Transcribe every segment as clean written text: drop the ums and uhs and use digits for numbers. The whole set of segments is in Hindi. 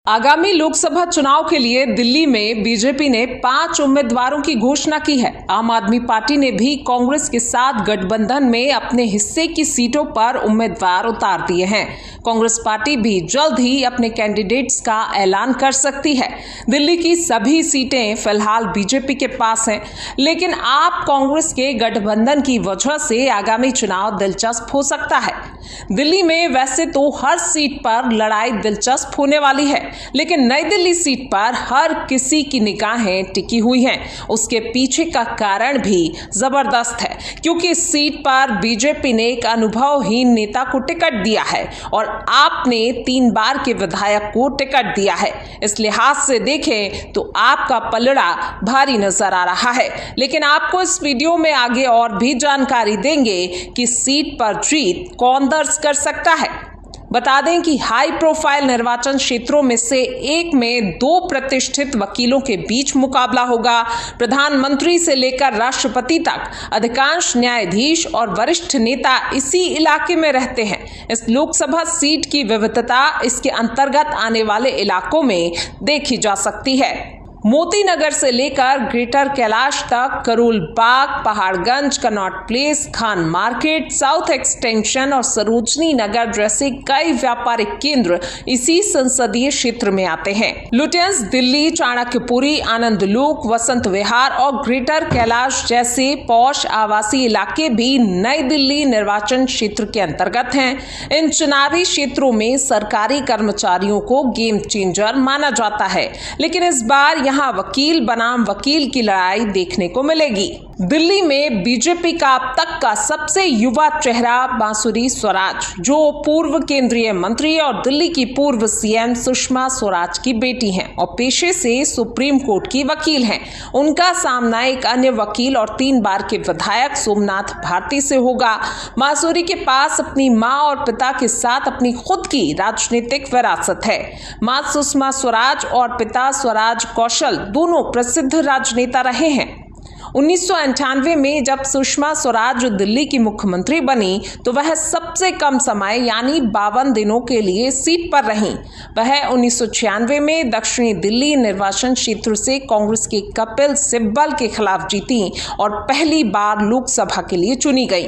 आगामी लोकसभा चुनाव के लिए दिल्ली में बीजेपी ने 5 उम्मीदवारों की घोषणा की है। आम आदमी पार्टी ने भी कांग्रेस के साथ गठबंधन में अपने हिस्से की सीटों पर उम्मीदवार उतार दिए हैं। कांग्रेस पार्टी भी जल्द ही अपने कैंडिडेट्स का ऐलान कर सकती है। दिल्ली की सभी सीटें फिलहाल बीजेपी के पास हैं, लेकिन आप कांग्रेस के गठबंधन की वजह से आगामी चुनाव दिलचस्प हो सकता है। दिल्ली में वैसे तो हर सीट पर लड़ाई दिलचस्प होने वाली है, लेकिन नई दिल्ली सीट पर हर किसी की निगाहें टिकी हुई हैं। उसके पीछे का कारण भी जबरदस्त है, क्योंकि इस सीट पर बीजेपी ने एक अनुभवहीन नेता को टिकट दिया है और आपने 3 बार के विधायक को टिकट दिया है। इस लिहाज से देखें तो आपका पलड़ा भारी नजर आ रहा है। लेकिन आपको इस वीडियो में आगे और भी जानकारी देंगे कि सीट पर जीत कौन दर्ज कर सकता है। बता दें कि हाई प्रोफाइल निर्वाचन क्षेत्रों में से एक में 2 प्रतिष्ठित वकीलों के बीच मुकाबला होगा। प्रधानमंत्री से लेकर राष्ट्रपति तक अधिकांश न्यायाधीश और वरिष्ठ नेता इसी इलाके में रहते हैं। इस लोकसभा सीट की विविधता इसके अंतर्गत आने वाले इलाकों में देखी जा सकती है। मोती नगर से लेकर ग्रेटर कैलाश तक, Karol Bagh, Paharganj, Connaught Place, Khan market, South Extension और सरोजनी नगर जैसे कई व्यापारिक केंद्र इसी संसदीय क्षेत्र में आते हैं। लुटियंस दिल्ली, चाणक्यपुरी, आनंद लोक, वसंत विहार और ग्रेटर कैलाश जैसे पॉश आवासीय इलाके भी नई दिल्ली निर्वाचन क्षेत्र के अंतर्गत हैं। इन चुनावी क्षेत्रों में सरकारी कर्मचारियों को गेम चेंजर माना जाता है, लेकिन इस बार यहां वकील बनाम वकील की लड़ाई देखने को मिलेगी। दिल्ली में बीजेपी का अब तक का सबसे युवा चेहरा बांसुरी स्वराज, जो पूर्व केंद्रीय मंत्री और दिल्ली की पूर्व सीएम सुषमा स्वराज की बेटी हैं और पेशे से सुप्रीम कोर्ट की वकील हैं। उनका सामना एक अन्य वकील और 3 बार के विधायक सोमनाथ भारती से होगा। बांसुरी के पास अपनी मां और पिता के साथ अपनी खुद की राजनीतिक विरासत है। मां सुषमा स्वराज और पिता स्वराज कौशल दोनों प्रसिद्ध राजनेता रहे हैं। 1998 में जब सुषमा स्वराज दिल्ली की मुख्यमंत्री बनी तो वह सबसे कम समय यानी 52 दिनों के लिए सीट पर रहीं। वह 1996 में दक्षिणी दिल्ली निर्वाचन क्षेत्र से कांग्रेस के कपिल सिब्बल के खिलाफ जीती और पहली बार लोकसभा के लिए चुनी गई।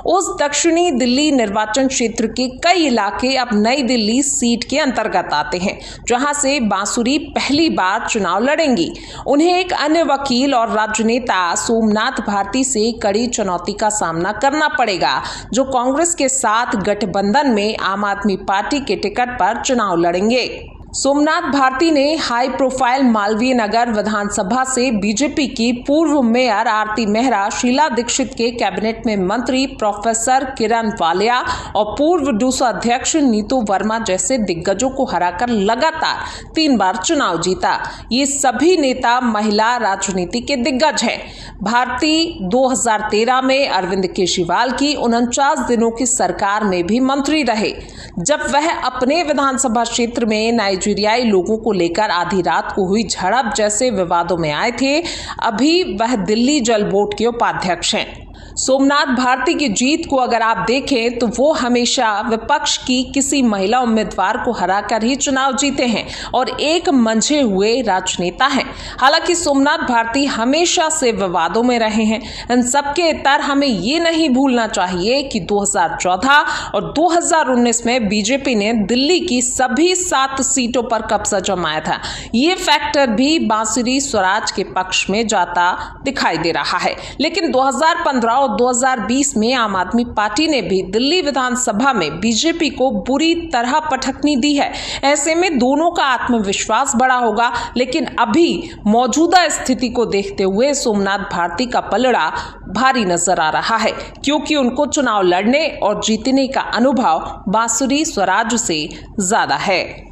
उस दक्षिणी दिल्ली निर्वाचन क्षेत्र के कई इलाके अब नई दिल्ली सीट के अंतर्गत आते हैं, जहां से बांसुरी पहली बार चुनाव लड़ेंगी। उन्हें एक अन्य वकील और राजनेता सोमनाथ भारती से कड़ी चुनौती का सामना करना पड़ेगा, जो कांग्रेस के साथ गठबंधन में आम आदमी पार्टी के टिकट पर चुनाव लड़ेंगे। सोमनाथ भारती ने हाई प्रोफाइल मालवीय नगर विधानसभा से बीजेपी की पूर्व मेयर आरती मेहरा, शीला दीक्षित के कैबिनेट में मंत्री प्रोफेसर किरण वालिया और पूर्व डूसा अध्यक्ष नीतू वर्मा जैसे दिग्गजों को हराकर लगातार 3 बार चुनाव जीता। ये सभी नेता महिला राजनीति के दिग्गज हैं। भारती 2013 में अरविंद केजरीवाल की 49 दिनों की सरकार में भी मंत्री रहे, जब वह अपने विधानसभा क्षेत्र में नाइजीरियाई लोगों को लेकर आधी रात को हुई झड़प जैसे विवादों में आए थे। अभी वह दिल्ली जल बोर्ड के उपाध्यक्ष हैं। सोमनाथ भारती की जीत को अगर आप देखें तो वो हमेशा विपक्ष की किसी महिला उम्मीदवार को हराकर ही चुनाव जीते हैं और एक मंझे हुए राजनेता हैं। हालांकि सोमनाथ भारती हमेशा से विवादों में रहे हैं। इन सबके इतर हमें ये नहीं भूलना चाहिए कि 2014 और 2019 में बीजेपी ने दिल्ली की सभी 7 सीटों पर कब्जा जमाया था। ये फैक्टर भी बांसुरी स्वराज के पक्ष में जाता दिखाई दे रहा है। लेकिन 2015 और 2020 में आम आदमी पार्टी ने भी दिल्ली विधानसभा में बीजेपी को बुरी तरह पटखनी दी है। ऐसे में दोनों का आत्मविश्वास बढ़ा होगा, लेकिन अभी मौजूदा स्थिति को देखते हुए सोमनाथ भारती का पलड़ा भारी नजर आ रहा है, क्योंकि उनको चुनाव लड़ने और जीतने का अनुभव बांसुरी स्वराज से ज्यादा है।